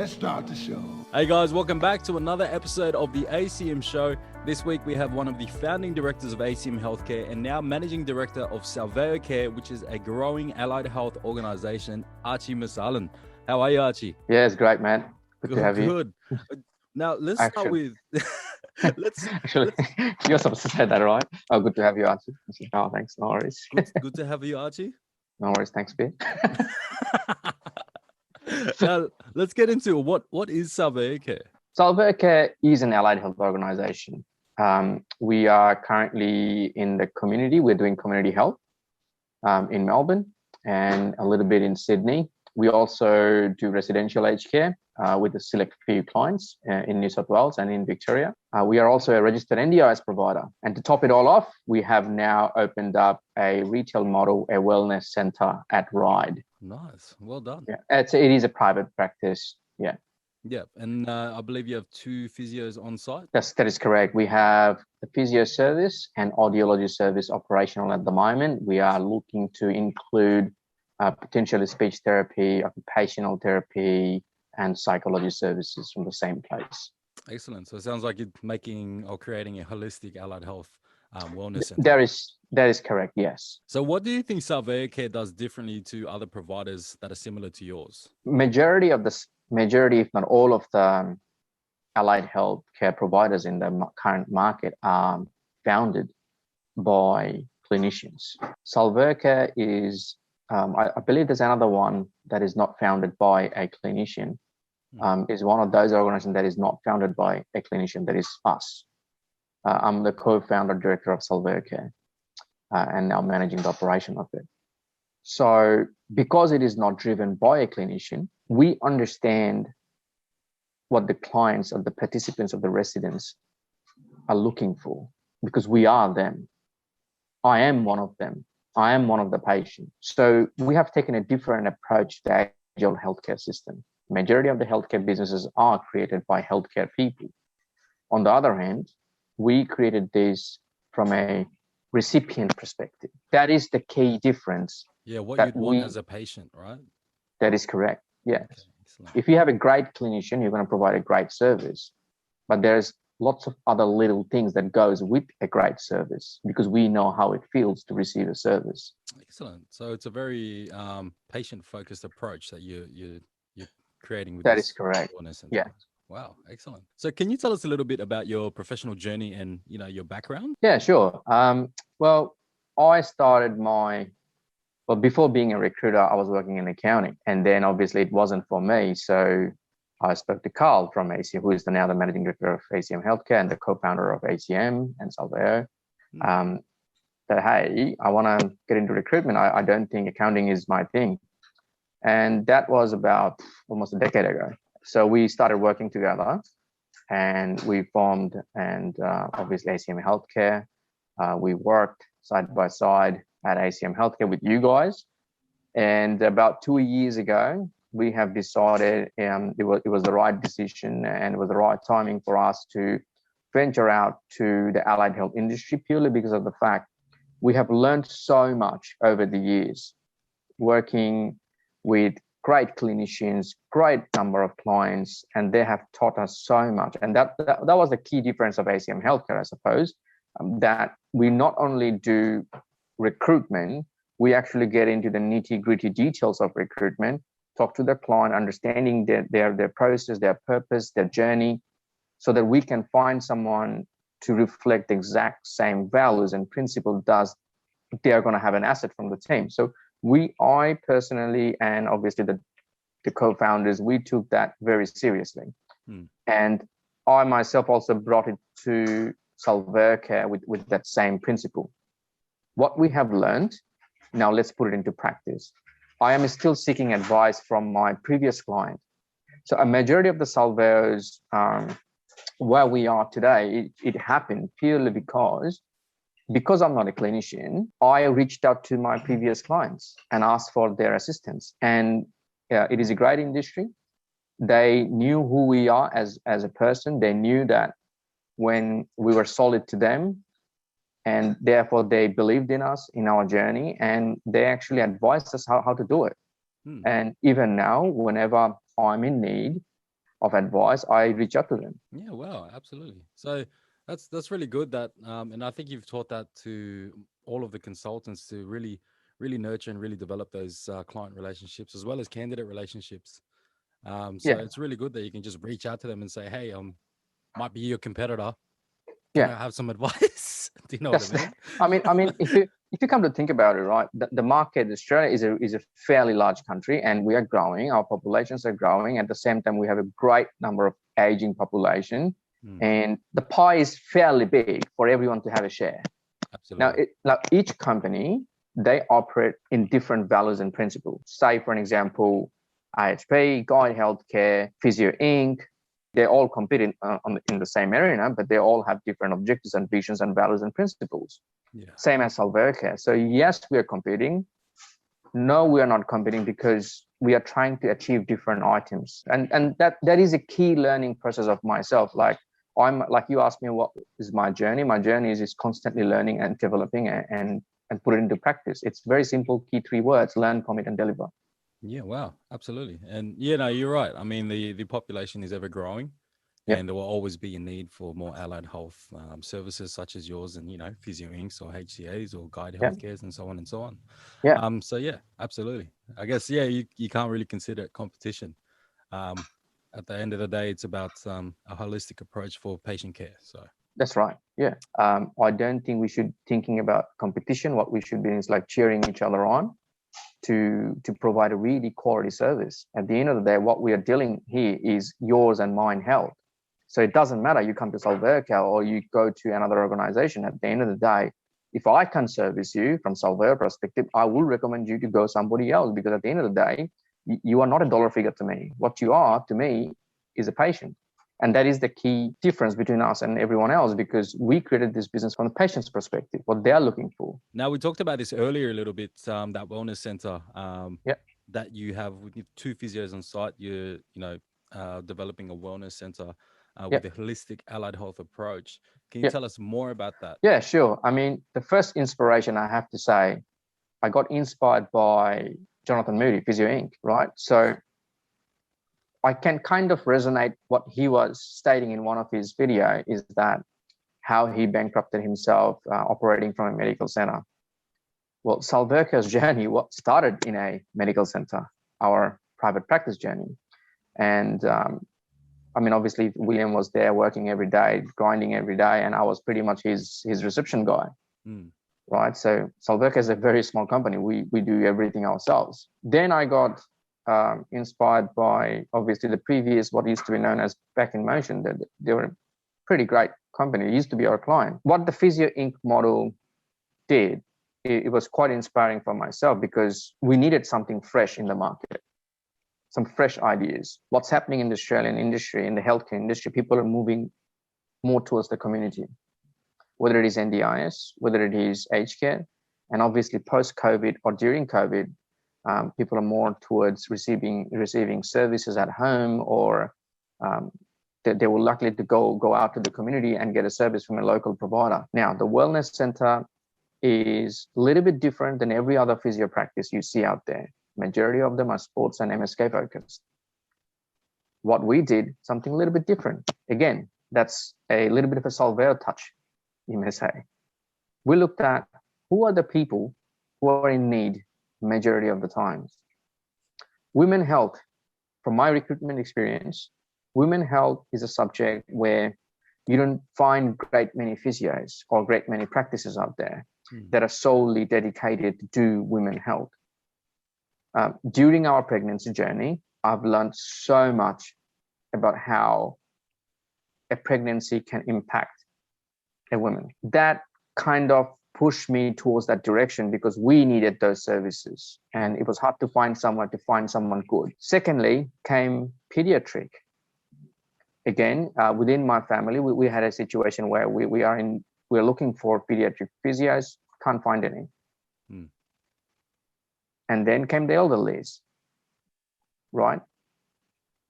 Let's start the show. Hey guys, welcome back to another episode of the ACM Show. This week we have one of the founding directors of ACM Healthcare and now managing director of Salveo Care, which is a growing allied health organization, Archie Masalan. How are you, Archie? Yeah, it's great, man. Good to have you. Good. Now let's start with. Actually, you're supposed to say that, right? Oh, good to have you, Archie. Oh, thanks. No worries. Good to have you, Archie. No worries. Thanks, Ben. Now let's get into what is Salveo Care. Salveo Care is an allied health organization. We are currently in the community. We're doing community health in Melbourne and a little bit in Sydney. We also do residential aged care with a select few clients in New South Wales and in Victoria. We are also a registered NDIS provider. And to top it all off, we have now opened up a retail model, a wellness center at Ryde. Nice. Well done. Yeah, it is a private practice. Yeah. Yeah. And I believe you have 2 physios on site. That is correct. We have the physio service and audiology service operational at the moment. We are looking to include potentially speech therapy, occupational therapy, and psychology services from the same place. Excellent. So it sounds like you're making or creating a holistic allied health wellness center. That is correct, yes. So what do you think Salveo Care does differently to other providers that are similar to yours? Majority, if not all of the allied health care providers in the current market are founded by clinicians. Salveo Care is, I believe there's another one that is not founded by a clinician. Is one of those organizations that is not founded by a clinician, that is us. I'm the co-founder director of Salveo Care and now managing the operation of it. So because it is not driven by a clinician, we understand what the clients or the participants of the residents are looking for because we are them. I am one of them. I am one of the patients. So we have taken a different approach to the agile healthcare system. Majority of the healthcare businesses are created by healthcare people. On the other hand, we created this from a recipient perspective. That is the key difference. Yeah, what you'd want as a patient, right? That is correct. Yes. Okay, if you have a great clinician, you're going to provide a great service. But there's lots of other little things that goes with a great service because we know how it feels to receive a service. Excellent. So it's a very patient-focused approach that you're creating with that this is correct. Yeah. Wow, excellent. So can you tell us a little bit about your professional journey and your background? Yeah, sure. Well, I started before being a recruiter, I was working in accounting, and then obviously it wasn't for me. So I spoke to Carl from ACM, who is now the managing director of ACM Healthcare and the co-founder of ACM and Salveo. That, hey, I want to get into recruitment. I don't think accounting is my thing. And that was about almost a decade ago. So we started working together and we formed obviously ACM Healthcare. We worked side by side at ACM Healthcare with you guys. And about 2 years ago, we have decided it was the right decision and it was the right timing for us to venture out to the allied health industry purely because of the fact we have learned so much over the years working with great clinicians, great number of clients, and they have taught us so much. And that was the key difference of ACM Healthcare, I suppose, that we not only do recruitment, we actually get into the nitty-gritty details of recruitment, talk to the client, understanding their process, their purpose, their journey, so that we can find someone to reflect the exact same values and principles they are going to have an asset from the team. So I personally, and obviously the co-founders, we took that very seriously. And I myself also brought it to Salveo Care with that same principle. What we have learned, now let's put it into practice. I am still seeking advice from my previous client. So a majority of the Salveos, where we are today, it happened purely because I'm not a clinician, I reached out to my previous clients and asked for their assistance. And it is a great industry. They knew who we are as a person. They knew that when we were solid to them, and therefore they believed in us, in our journey, and they actually advised us how to do it. And even now, whenever I'm in need, of advice, I reach out to them. Yeah, wow, absolutely. So that's really good that and I think you've taught that to all of the consultants to really nurture and really develop those client relationships as well as candidate relationships. So Yeah, it's really good that you can just reach out to them and say, "Hey, might be your competitor. Can yeah. I have some advice?" Do you know what I That's mean? I mean, if you come to think about it, right, the market, Australia is a fairly large country, and we are growing. Our populations are growing. At the same time, we have a great number of aging population, Mm, and the pie is fairly big for everyone to have a share. absolutely. Now each company, they operate in different values and principles. Say, for an example, IHP, Guide Healthcare, Physio Inc. They all compete in the same arena, but they all have different objectives and visions and values and principles. Yeah. Same as Salveo. So yes, we are competing. No, we are not competing because we are trying to achieve different items, and that is a key learning process of myself. Like you asked me, what is my journey? My journey is constantly learning and developing and put it into practice. It's very simple. Key three words: learn, commit, and deliver. Yeah, wow, absolutely. And yeah, no, you're right. I mean, the population is ever growing, Yep. and there will always be a need for more allied health services such as yours, and Physio Incs. or HCAs or Guide Yep. Healthcares and so on and so on. Yeah. So yeah, absolutely. I guess yeah, you can't really consider it competition. Um, at the end of the day, it's about a holistic approach for patient care. So That's right. Yeah. I don't think we should thinking about competition. What we should be is like cheering each other on to provide a really quality service. At the end of the day, what we are dealing here is yours and mine health. So it doesn't matter you come to Salveo or you go to another organization. At the end of the day, if I can service you from Salveo perspective, I will recommend you to go somebody else, because at the end of the day, you are not a dollar figure to me. What you are to me is a patient. And that is the key difference between us and everyone else, because we created this business from the patient's perspective, what they are looking for. now we talked about this earlier a little bit. That wellness center Yeah. that you have with your two physios on site. You're developing a wellness center Yeah. with a holistic allied health approach. Can you Yeah. tell us more about that? Yeah, sure. I mean, the first inspiration, I have to say, I got inspired by Jonathan Moody, Physio Inc., right? So I can kind of resonate what he was stating in one of his video, is that how he bankrupted himself operating from a medical center. Well, Salveo's journey what started in a medical center, our private practice journey. And I mean, obviously, William was there working every day, grinding every day, and I was pretty much his reception guy. Mm. Right? So Salveo is a very small company. We do everything ourselves. Then I got inspired by obviously the previous, what used to be known as Back in Motion. That they were a pretty great company. It used to be our client. What the Physio Inc. model did, it was quite inspiring for myself, because we needed something fresh in the market, some fresh ideas. What's happening in the Australian industry, in the healthcare industry, people are moving more towards the community, whether it is NDIS, whether it is aged care, and obviously post-COVID or during COVID, people are more towards receiving services at home, or they were likely to go out to the community and get a service from a local provider. Now, the wellness center is a little bit different than every other physio practice you see out there. Majority of them are sports and MSK focused. What we did, something a little bit different. Again, that's a little bit of a Salveo touch, you may say. We looked at who are the people who are in need majority of the times. Women health, from my recruitment experience, women health is a subject where you don't find great many physios or great many practices out there that are solely dedicated to do women health. During our pregnancy journey, I've learned so much about how a pregnancy can impact a woman. That kind of pushed me towards that direction, because we needed those services and it was hard to find someone good. Secondly came pediatric. Again, within my family, we had a situation where we're looking for pediatric physios, can't find any. And then came the elderlies, right?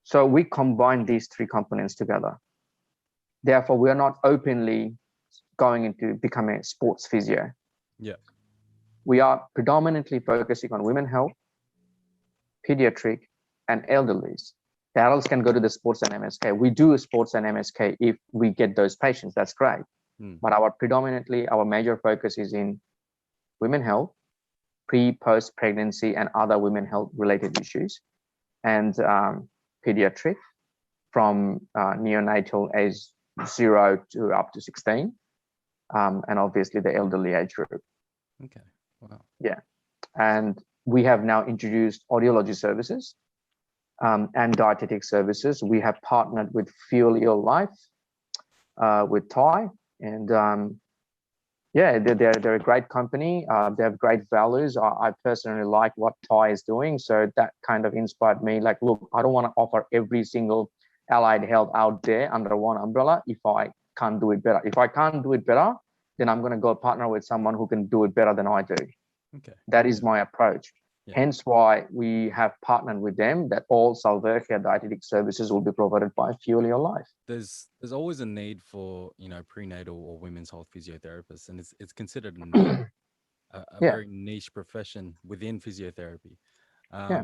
So we combined these three components together. Therefore, we are not openly going into becoming a sports physio. Yeah. We are predominantly focusing on women health, pediatric, and elderlies. The adults can go to the sports and MSK. We do sports and MSK if we get those patients. That's great. But our major focus is in women health, pre-post pregnancy and other women health related issues, and pediatric from neonatal age 0 to up to 16, and obviously the elderly age group. Okay. Wow. Yeah. And we have now introduced audiology services and dietetic services. We have partnered with Fuel Your Life with Thai, and yeah, they're a great company. They have great values. I personally like what Thai is doing, so that kind of inspired me. Like, look, I don't want to offer every single allied health out there under one umbrella if I can't do it better. If I can't do it better, then I'm going to go partner with someone who can do it better than I do. Okay. That is my approach. Yeah. Hence why we have partnered with them that all Salveo dietetic services will be provided by Fuel Your Life. There's always a need for, prenatal or women's health physiotherapists, and it's considered a very niche profession within physiotherapy.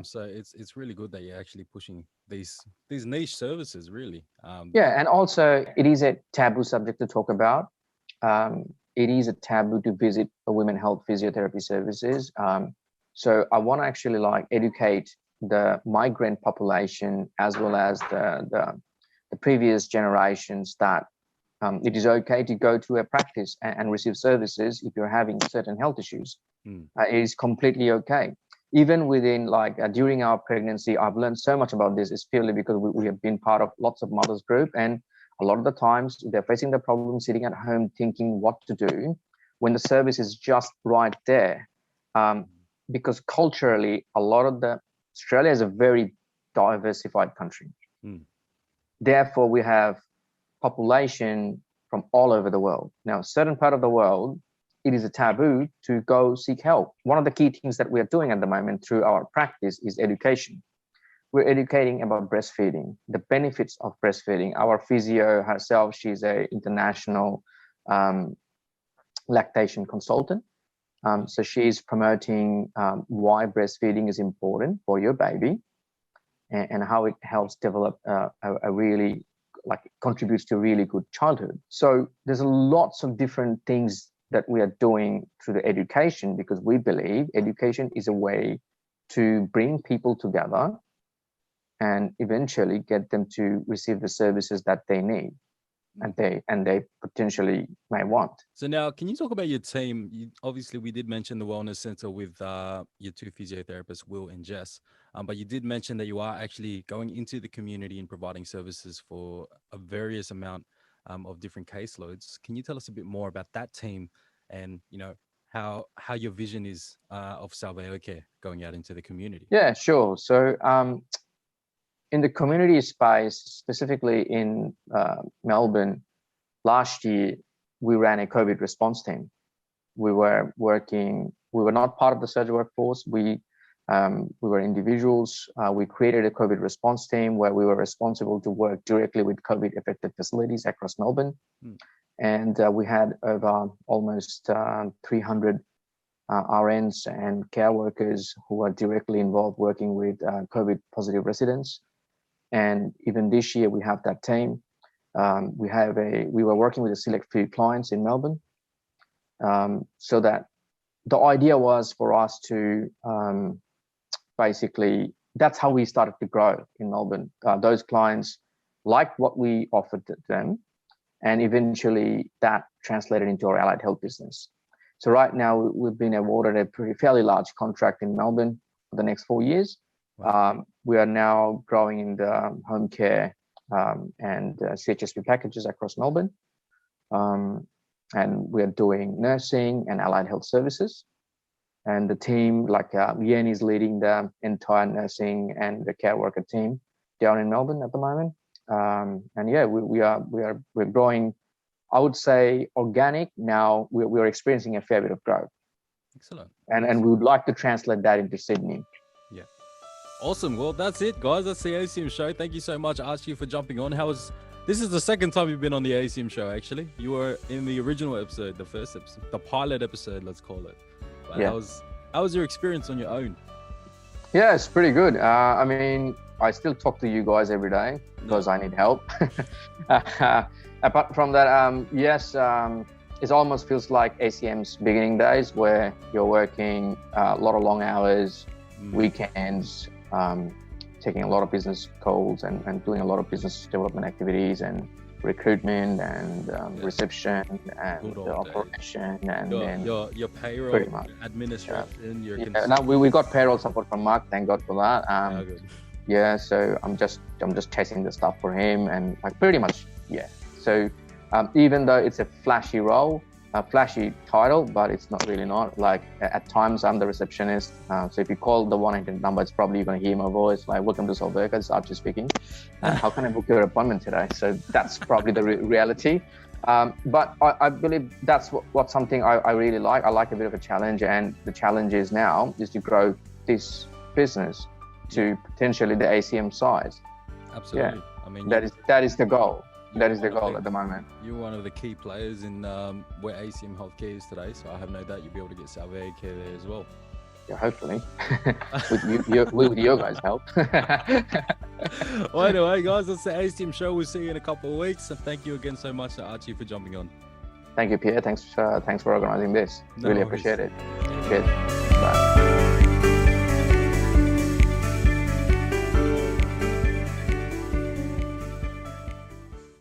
So it's really good that you're actually pushing these niche services, really. And also it is a taboo subject to talk about. It is a taboo to visit a women health physiotherapy services. So I want to actually educate the migrant population as well as the previous generations that it is okay to go to a practice and receive services if you're having certain health issues. It is completely okay. Even within during our pregnancy, I've learned so much about this. It's purely because we have been part of lots of mothers group, and a lot of the times they're facing the problem sitting at home thinking what to do when the service is just right there. Because culturally, Australia is a very diversified country. Therefore, we have population from all over the world. Now, certain part of the world, it is a taboo to go seek help. One of the key things that we are doing at the moment through our practice is education. We're educating about breastfeeding, the benefits of breastfeeding. Our physio herself, she's an international lactation consultant. So she's promoting why breastfeeding is important for your baby and how it helps develop a really contributes to a really good childhood. So there's lots of different things that we are doing through the education, because we believe education is a way to bring people together and eventually get them to receive the services that they need and they potentially may want. So now, can you talk about your team? Obviously, we did mention the wellness center with your two physiotherapists, Will and Jess, but you did mention that you are actually going into the community and providing services for a various amount of different caseloads. Can you tell us a bit more about that team and how your vision is of Salveo Care going out into the community? Yeah, sure. So in the community space, specifically in Melbourne, last year, we ran a COVID response team. We were not part of the surgery workforce. We were individuals. We created a COVID response team where we were responsible to work directly with COVID affected facilities across Melbourne. And we had over almost 300 RNs and care workers who were directly involved working with COVID positive residents. And even this year, we have that team. We were working with a select few clients in Melbourne. So that the idea was for us to basically, that's how we started to grow in Melbourne. Those clients liked what we offered to them, and eventually that translated into our allied health business. So right now we've been awarded a fairly large contract in Melbourne for the next 4 years. Wow. We are now growing in the home care and CHSP packages across Melbourne. And we are doing nursing and allied health services. And the team, Yen is leading the entire nursing and the care worker team down in Melbourne at the moment. And yeah, we're growing, I would say organic. Now we're experiencing a fair bit of growth. Excellent. And we would like to translate that into Sydney. Yeah. Awesome. Well, that's it, guys. That's the ACM show. Thank you so much, Archie, for jumping on. This is the second time you've been on the ACM show, actually. You were in the original episode, the first episode, the pilot episode, let's call it. But yeah. How was your experience on your own? Yeah, it's pretty good. I mean, I still talk to you guys every day because I need help. Apart from that, yes, it almost feels like ACM's beginning days where you're working a lot of long hours, weekends, taking a lot of business calls and doing a lot of business development activities and recruitment and reception and operation and then your payroll administration. Now we got payroll support from Mark, thank God for that. Yeah, so I'm just chasing the stuff for him and like pretty much so even though it's a flashy role, a flashy title, but it's not really not. Like at times I'm the receptionist, so if you call the 1-800 number, it's probably you're going to hear my voice like, welcome to Salveo, it's Archie speaking. How can I book your appointment today? So that's probably the reality. But I believe that's what something I really like. I like a bit of a challenge, and the challenge is now is to grow this business to potentially the ACM size. Absolutely. Yeah. I mean, that is the goal. That is the goal at the moment. You're one of the key players in where ACM Healthcare is today, so I have no doubt you'll be able to get Salveo Care there as well. Yeah, hopefully. with your guys' help. Well, anyway, guys, that's the ACM show. We'll see you in a couple of weeks. And thank you again so much, Archie, for jumping on. Thank you, Pierre. Thanks for organizing this. No really worries. appreciate it. Good. Bye.